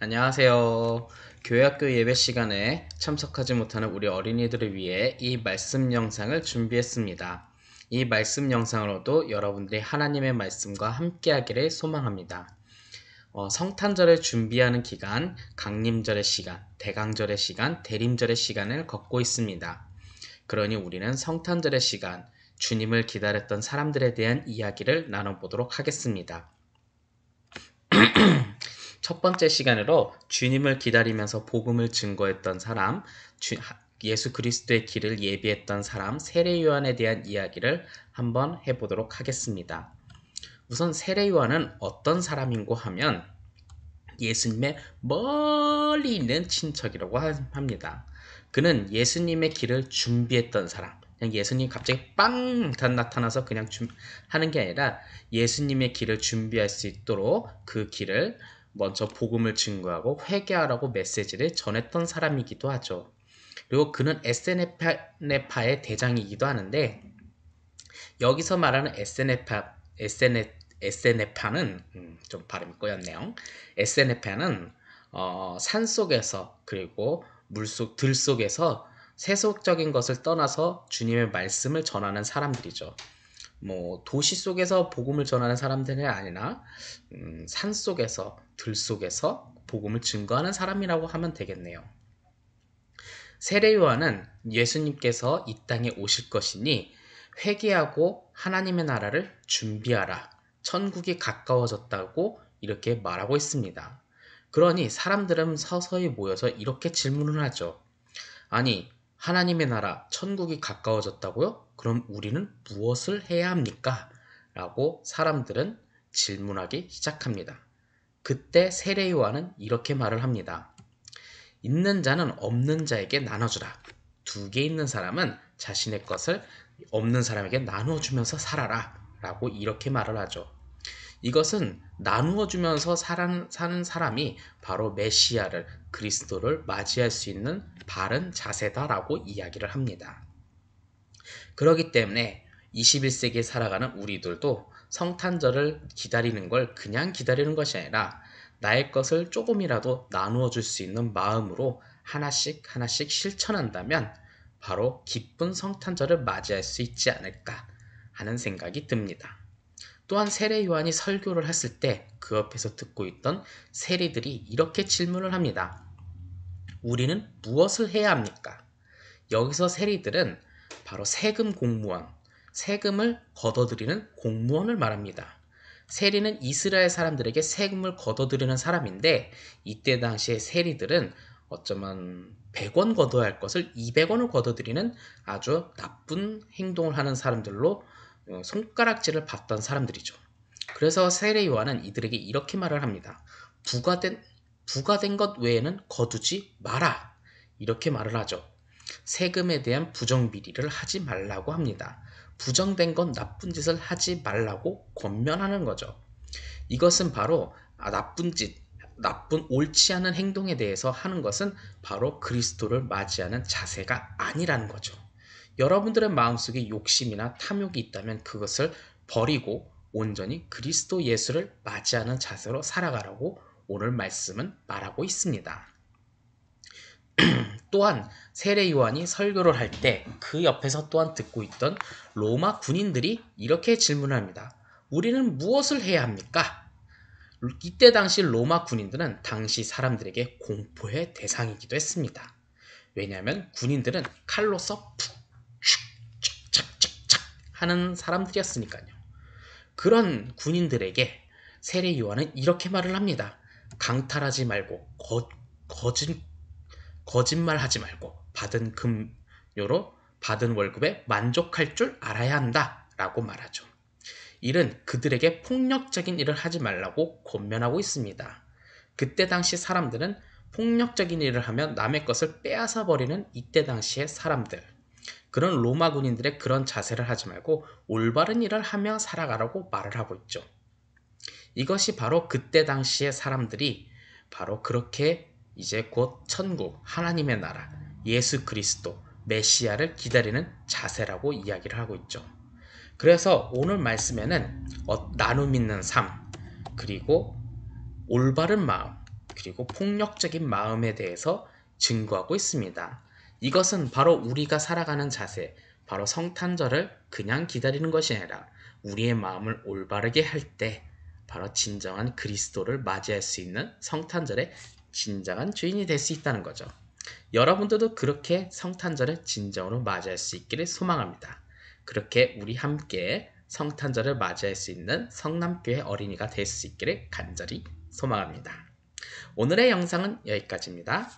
안녕하세요. 교회학교 예배 시간에 참석하지 못하는 우리 어린이들을 위해 이 말씀 영상을 준비했습니다. 이 말씀 영상으로도 여러분들이 하나님의 말씀과 함께하기를 소망합니다. 성탄절을 준비하는 기간, 강림절의 시간, 대강절의 시간, 대림절의 시간을 걷고 있습니다. 그러니 우리는 성탄절의 시간, 주님을 기다렸던 사람들에 대한 이야기를 나눠보도록 하겠습니다. 첫 번째 시간으로 주님을 기다리면서 복음을 증거했던 사람, 예수 그리스도의 길을 예비했던 사람 세례 요한에 대한 이야기를 한번 해보도록 하겠습니다. 우선 세례 요한은 어떤 사람인고 하면 예수님의 멀리 있는 친척이라고 합니다. 그는 예수님의 길을 준비했던 사람, 그냥 예수님 갑자기 빵 나타나서 그냥 하는 게 아니라 예수님의 길을 준비할 수 있도록 그 길을 먼저 복음을 증거하고 회개하라고 메시지를 전했던 사람이기도 하죠. 그리고 그는 SNF파의 대장이기도 하는데, 여기서 말하는 SNF파는 좀 발음이 꼬였네요. SNF파는 산속에서 그리고 들속에서 세속적인 것을 떠나서 주님의 말씀을 전하는 사람들이죠. 도시 속에서 복음을 전하는 사람들이 아니라 산 속에서 들속에서 복음을 증거하는 사람이라고 하면 되겠네요. 세례 요한은 예수님께서 이 땅에 오실 것이니 회개하고 하나님의 나라를 준비하라. 천국이 가까워졌다고 이렇게 말하고 있습니다. 그러니 사람들은 서서히 모여서 이렇게 질문을 하죠. 아니, 하나님의 나라, 천국이 가까워졌다고요? 그럼 우리는 무엇을 해야 합니까? 라고 사람들은 질문하기 시작합니다. 그때 세례 요한은 이렇게 말을 합니다. 있는 자는 없는 자에게 나눠주라. 2개 있는 사람은 자신의 것을 없는 사람에게 나눠주면서 살아라. 라고 이렇게 말을 하죠. 이것은 나누어 주면서 사는 사람이 바로 메시아를, 그리스도를 맞이할 수 있는 바른 자세다라고 이야기를 합니다. 그렇기 때문에 21세기에 살아가는 우리들도 성탄절을 기다리는 걸 그냥 기다리는 것이 아니라 나의 것을 조금이라도 나누어 줄 수 있는 마음으로 하나씩 하나씩 실천한다면 바로 기쁜 성탄절을 맞이할 수 있지 않을까 하는 생각이 듭니다. 또한 세례 요한이 설교를 했을 때 그 옆에서 듣고 있던 세리들이 이렇게 질문을 합니다. 우리는 무엇을 해야 합니까? 여기서 세리들은 바로 세금 공무원, 세금을 걷어들이는 공무원을 말합니다. 세리는 이스라엘 사람들에게 세금을 걷어들이는 사람인데, 이때 당시에 세리들은 어쩌면 100원 걷어야 할 것을 200원을 걷어들이는 아주 나쁜 행동을 하는 사람들로 손가락질을 받던 사람들이죠. 그래서 세례 요한은 이들에게 이렇게 말을 합니다. 부가된 것 외에는 거두지 마라. 이렇게 말을 하죠. 세금에 대한 부정비리를 하지 말라고 합니다. 부정된 건 나쁜 짓을 하지 말라고 권면하는 거죠. 이것은 바로 나쁜 짓, 나쁜 옳지 않은 행동에 대해서 하는 것은 바로 그리스도를 맞이하는 자세가 아니라는 거죠. 여러분들의 마음속에 욕심이나 탐욕이 있다면 그것을 버리고 온전히 그리스도 예수를 맞이하는 자세로 살아가라고 오늘 말씀은 말하고 있습니다. 또한 세례 요한이 설교를 할 때 그 옆에서 또한 듣고 있던 로마 군인들이 이렇게 질문합니다. 우리는 무엇을 해야 합니까? 이때 당시 로마 군인들은 당시 사람들에게 공포의 대상이기도 했습니다. 왜냐하면 군인들은 칼로서 푹, 슉, 착착착 하는 사람들이었으니까요. 그런 군인들에게 세례 요한은 이렇게 말을 합니다. 강탈하지 말고 거짓말하지 말고 받은 금료로 받은 월급에 만족할 줄 알아야 한다 라고 말하죠. 이는 그들에게 폭력적인 일을 하지 말라고 권면하고 있습니다. 그때 당시 사람들은 폭력적인 일을 하면 남의 것을 빼앗아 버리는 이때 당시의 사람들, 그런 로마 군인들의 그런 자세를 하지 말고 올바른 일을 하며 살아가라고 말을 하고 있죠. 이것이 바로 그때 당시의 사람들이 바로 그렇게 이제 곧 천국, 하나님의 나라, 예수 그리스도, 메시아를 기다리는 자세라고 이야기를 하고 있죠. 그래서 오늘 말씀에는 나눔 있는 삶, 그리고 올바른 마음, 그리고 폭력적인 마음에 대해서 증거하고 있습니다. 이것은 바로 우리가 살아가는 자세, 바로 성탄절을 그냥 기다리는 것이 아니라 우리의 마음을 올바르게 할 때 바로 진정한 그리스도를 맞이할 수 있는 성탄절의 진정한 주인이 될 수 있다는 거죠. 여러분들도 그렇게 성탄절을 진정으로 맞이할 수 있기를 소망합니다. 그렇게 우리 함께 성탄절을 맞이할 수 있는 성남교회 어린이가 될 수 있기를 간절히 소망합니다. 오늘의 영상은 여기까지입니다.